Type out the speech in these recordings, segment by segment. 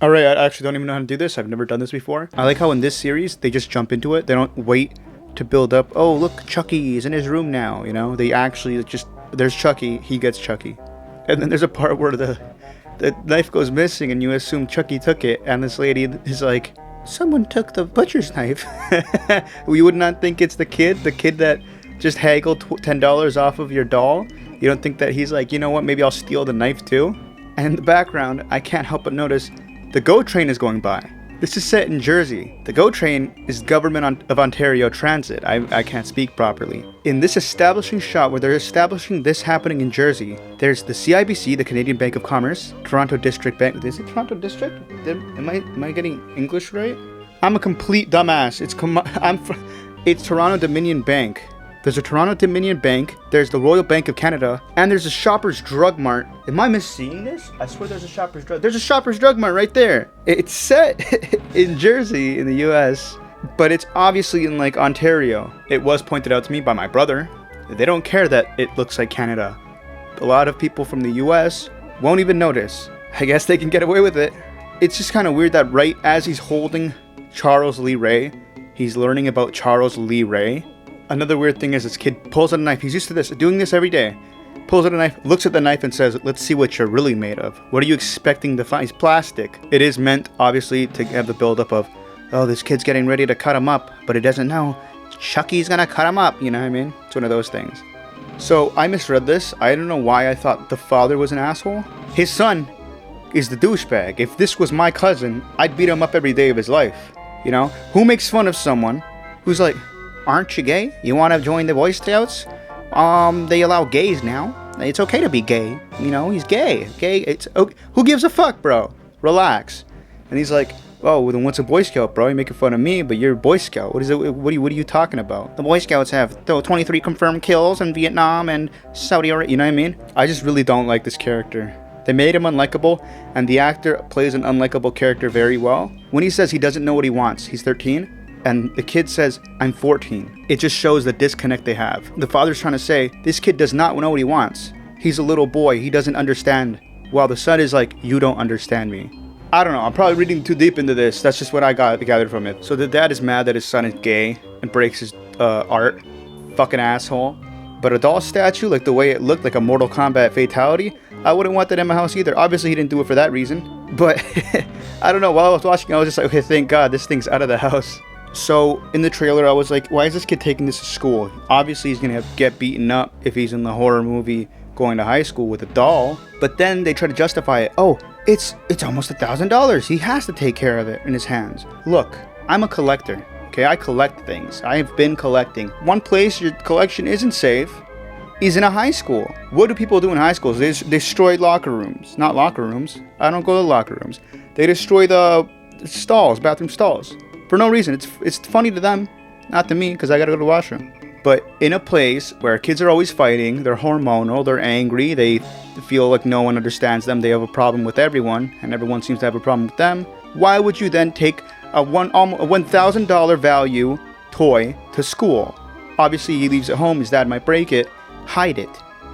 All right, I actually don't even know how to do this. I've never done this before. I like how in this series, they just jump into it. They don't wait to build up, oh, look, Chucky is in his room now, you know? They actually just, there's Chucky, he gets Chucky. And then there's a part where the knife goes missing and you assume Chucky took it, and this lady is like, someone took the butcher's knife. You would not think it's the kid that just haggled $10 off of your doll. You don't think that he's like, you know what, maybe I'll steal the knife too? And in the background, I can't help but notice the GO train is going by. This is set in Jersey. The GO train is Government of Ontario Transit. I can't speak properly. In this establishing shot where they're establishing this happening in Jersey, there's the CIBC, the Canadian Bank of Commerce, Toronto District Bank. Is it Toronto District? Am I getting English right? I'm a complete dumbass. It's Toronto Dominion Bank. There's a Toronto Dominion Bank, there's the Royal Bank of Canada, and there's a Shoppers Drug Mart. Am I misseeing this? I swear there's a Shoppers Drug Mart right there. It's set in Jersey in the US, but it's obviously in like Ontario. It was pointed out to me by my brother. They don't care that it looks like Canada. A lot of people from the US won't even notice. I guess they can get away with it. It's just kind of weird that right as he's holding Charles Lee Ray, he's learning about Charles Lee Ray. Another weird thing is this kid pulls out a knife. He's used to this, doing this every day. Pulls out a knife, looks at the knife and says, let's see what you're really made of. What are you expecting to find? It's plastic. It is meant, obviously, to have the buildup of, oh, this kid's getting ready to cut him up, but he doesn't know. Chucky's gonna cut him up, you know what I mean? It's one of those things. So I misread this. I don't know why I thought the father was an asshole. His son is the douchebag. If this was my cousin, I'd beat him up every day of his life. You know? Who makes fun of someone who's like, aren't you gay? You want to join the Boy Scouts? They allow gays now. It's okay to be gay. You know, he's gay. Gay. It's okay. Who gives a fuck, bro? Relax. And he's like, oh, well, then what's a Boy Scout, bro? You're making fun of me, but you're a Boy Scout. What is it? What are you talking about? The Boy Scouts have 23 confirmed kills in Vietnam and Saudi Arabia. You know what I mean? I just really don't like this character. They made him unlikable, and the actor plays an unlikable character very well. When he says he doesn't know what he wants, he's 13. And the kid says, I'm 14. It just shows the disconnect they have. The father's trying to say, this kid does not know what he wants. He's a little boy. He doesn't understand. While the son is like, you don't understand me. I don't know. I'm probably reading too deep into this. That's just what I gathered from it. So the dad is mad that his son is gay and breaks his art. Fucking asshole. But a doll statue, like the way it looked like a Mortal Kombat fatality, I wouldn't want that in my house either. Obviously, he didn't do it for that reason. But I don't know. While I was watching, I was just like, okay, thank God this thing's out of the house. So in the trailer, I was like, why is this kid taking this to school? Obviously, he's going to get beaten up if he's in the horror movie going to high school with a doll. But then they try to justify it. Oh, it's almost $1,000. He has to take care of it in his hands. Look, I'm a collector. Okay, I collect things. I have been collecting. One place your collection isn't safe is in a high school. What do people do in high schools? They destroy locker rooms. Not locker rooms. I don't go to locker rooms. They destroy the stalls, bathroom stalls. For no reason. It's funny to them, not to me, because I gotta go to the washroom. But in a place where kids are always fighting, they're hormonal, they're angry, they feel like no one understands them, they have a problem with everyone, and everyone seems to have a problem with them, why would you then take a $1,000 value toy to school? Obviously, he leaves it home, his dad might break it. Hide it.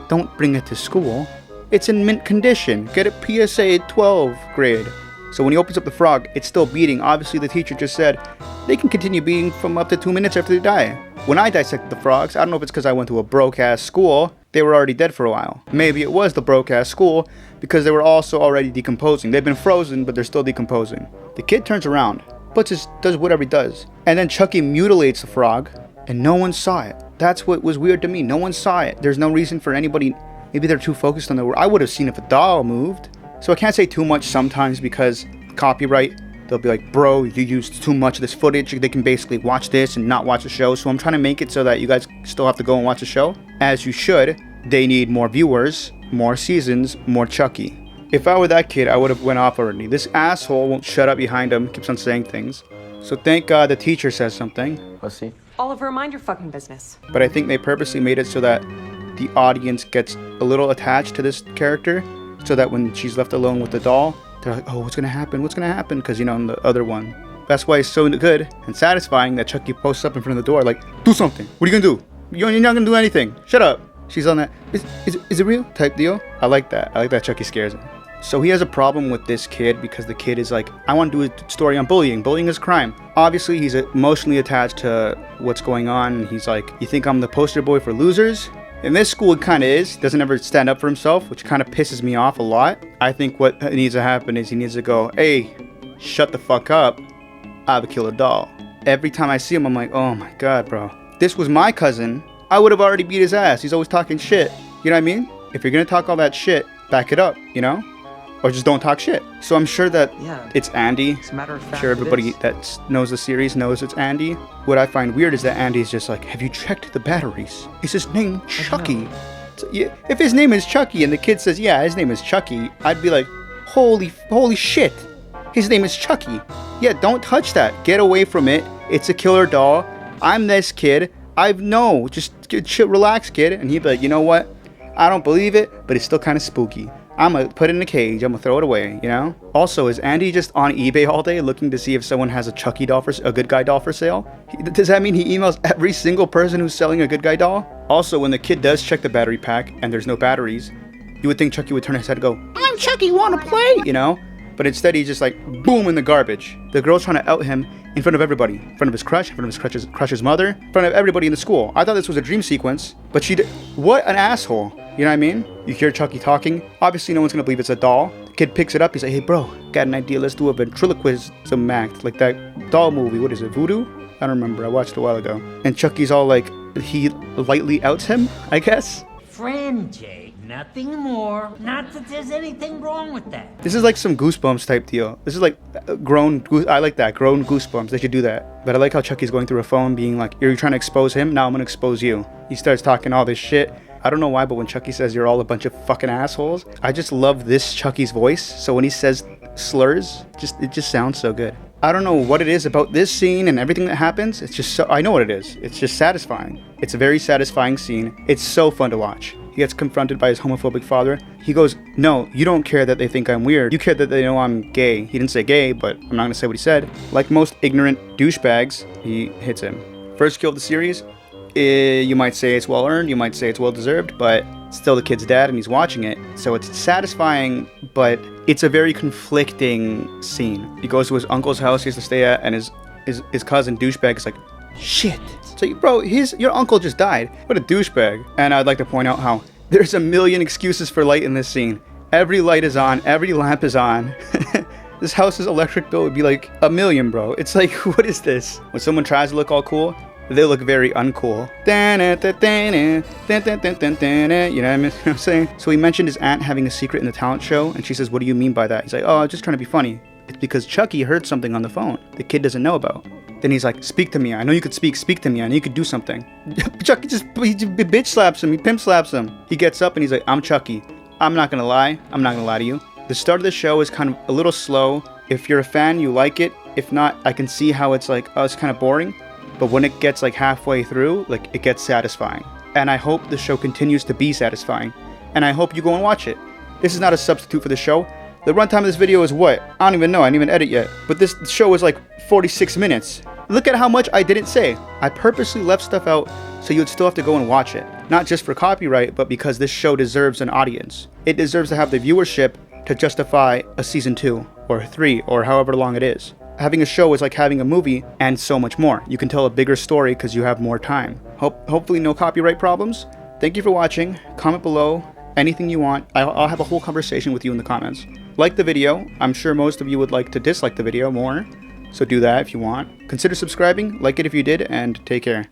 Don't bring it to school. It's in mint condition. Get it PSA 12 grade. So when he opens up the frog, it's still beating. Obviously, the teacher just said they can continue beating from up to 2 minutes after they die. When I dissected the frogs, I don't know if it's because I went to a broke-ass school, they were already dead for a while. Maybe it was the broke-ass school because they were also already decomposing. They've been frozen, but they're still decomposing. The kid turns around, does whatever he does. And then Chucky mutilates the frog, and no one saw it. That's what was weird to me. No one saw it. There's no reason for anybody. Maybe they're too focused on the word. I would have seen if a doll moved. So I can't say too much sometimes because copyright, they'll be like, bro, you used too much of this footage. They can basically watch this and not watch the show. So I'm trying to make it so that you guys still have to go and watch the show. As you should. They need more viewers, more seasons, more Chucky. If I were that kid, I would have went off already. This asshole won't shut up behind him, keeps on saying things. So thank God the teacher says something. Pussy. Oliver, mind your fucking business. But I think they purposely made it so that the audience gets a little attached to this character, so that when she's left alone with the doll, they're like, oh, what's gonna happen? What's gonna happen? Because, you know, in the other one. That's why it's so good and satisfying that Chucky posts up in front of the door like, do something. What are you gonna do? You're not gonna do anything. Shut up. She's on that, is it real type deal. I like that. I like that Chucky scares him. So he has a problem with this kid because the kid is like, I want to do a story on bullying. Bullying is a crime. Obviously, he's emotionally attached to what's going on. And he's like, you think I'm the poster boy for losers? In this school, it kind of is. Doesn't ever stand up for himself, which kind of pisses me off a lot. I think what needs to happen is he needs to go, hey, shut the fuck up. I have a killer doll. Every time I see him, I'm like, oh my God, bro. This was my cousin. I would have already beat his ass. He's always talking shit. You know what I mean? If you're going to talk all that shit, back it up, you know? Or just don't talk shit. So I'm sure that it's Andy. As a matter of fact, I'm sure everybody that knows the series knows it's Andy. What I find weird is that Andy's just like, have you checked the batteries? Is his name Chucky? So, yeah, if his name is Chucky and the kid says, yeah, his name is Chucky, I'd be like, holy shit. His name is Chucky. Yeah, don't touch that. Get away from it. It's a killer doll. I'm this kid. Just chill, relax, kid. And he'd be like, you know what? I don't believe it, but it's still kind of spooky. I'm going to put it in a cage. I'm going to throw it away, you know? Also, is Andy just on eBay all day looking to see if someone has a Chucky doll a good guy doll for sale? Does that mean he emails every single person who's selling a good guy doll? Also, when the kid does check the battery pack and there's no batteries, you would think Chucky would turn his head and go, I'm Chucky, want to play? You know? But instead, he's just like, boom, in the garbage. The girl's trying to out him in front of everybody. In front of his crush, in front of his crush's mother, in front of everybody in the school. I thought this was a dream sequence, but she did. What an asshole. You know what I mean? You hear Chucky talking. Obviously, no one's going to believe it's a doll. The kid picks it up. He's like, hey, bro, got an idea. Let's do a ventriloquism act. Like that doll movie. What is it? Voodoo? I don't remember. I watched it a while ago. And Chucky's all like, he lightly outs him, I guess. Friend, Jake. Nothing more. Not that there's anything wrong with that. This is like some Goosebumps type deal. This is like I like that. Grown Goosebumps. They should do that. But I like how Chucky's going through a phone being like, you're trying to expose him? Now I'm going to expose you. He starts talking all this shit. I don't know why, but when Chucky says you're all a bunch of fucking assholes, I just love this Chucky's voice. So when he says slurs, it just sounds so good. I don't know what it is about this scene and everything that happens. It's just so, I know what it is. It's just satisfying. It's a very satisfying scene. It's so fun to watch. He gets confronted by his homophobic father. He goes, no, you don't care that they think I'm weird. You care that they know I'm gay. He didn't say gay, but I'm not going to say what he said. Like most ignorant douchebags, he hits him. First kill of the series. You might say it's well earned. You might say it's well deserved, but still the kid's dad and he's watching it. So it's satisfying, but it's a very conflicting scene. He goes to his uncle's house he has to stay at, and his cousin douchebag is like, shit. So, bro, your uncle just died. What a douchebag. And I'd like to point out how there's a million excuses for light in this scene. Every light is on. Every lamp is on. This house's electric bill would be like $1 million, bro. It's like, what is this? When someone tries to look all cool, they look very uncool. You know what I'm saying? So he mentioned his aunt having a secret in the talent show, and she says, what do you mean by that? He's like, oh, I'm just trying to be funny. It's because Chucky heard something on the phone the kid doesn't know about. Then he's like, speak to me. I know you could speak to me. I know you could do something. Chucky just bitch slaps him. He pimp slaps him. He gets up and he's like, I'm Chucky. I'm not gonna lie. I'm not gonna lie to you. The start of the show is kind of a little slow. If you're a fan, you like it. If not, I can see how it's like, oh, it's kind of boring. But when it gets like halfway through, like it gets satisfying. And I hope the show continues to be satisfying. And I hope you go and watch it. This is not a substitute for the show. The runtime of this video is what? I don't even know. I didn't even edit yet. But this show is like 46 minutes. Look at how much I didn't say. I purposely left stuff out so you'd still have to go and watch it. Not just for copyright, but because this show deserves an audience. It deserves to have the viewership to justify a season 2 or 3 or however long it is. Having a show is like having a movie and so much more. You can tell a bigger story because you have more time. Hopefully no copyright problems. Thank you for watching. Comment below anything you want. I'll have a whole conversation with you in the comments. Like the video. I'm sure most of you would like to dislike the video more. So do that if you want. Consider subscribing, like it if you did, and take care.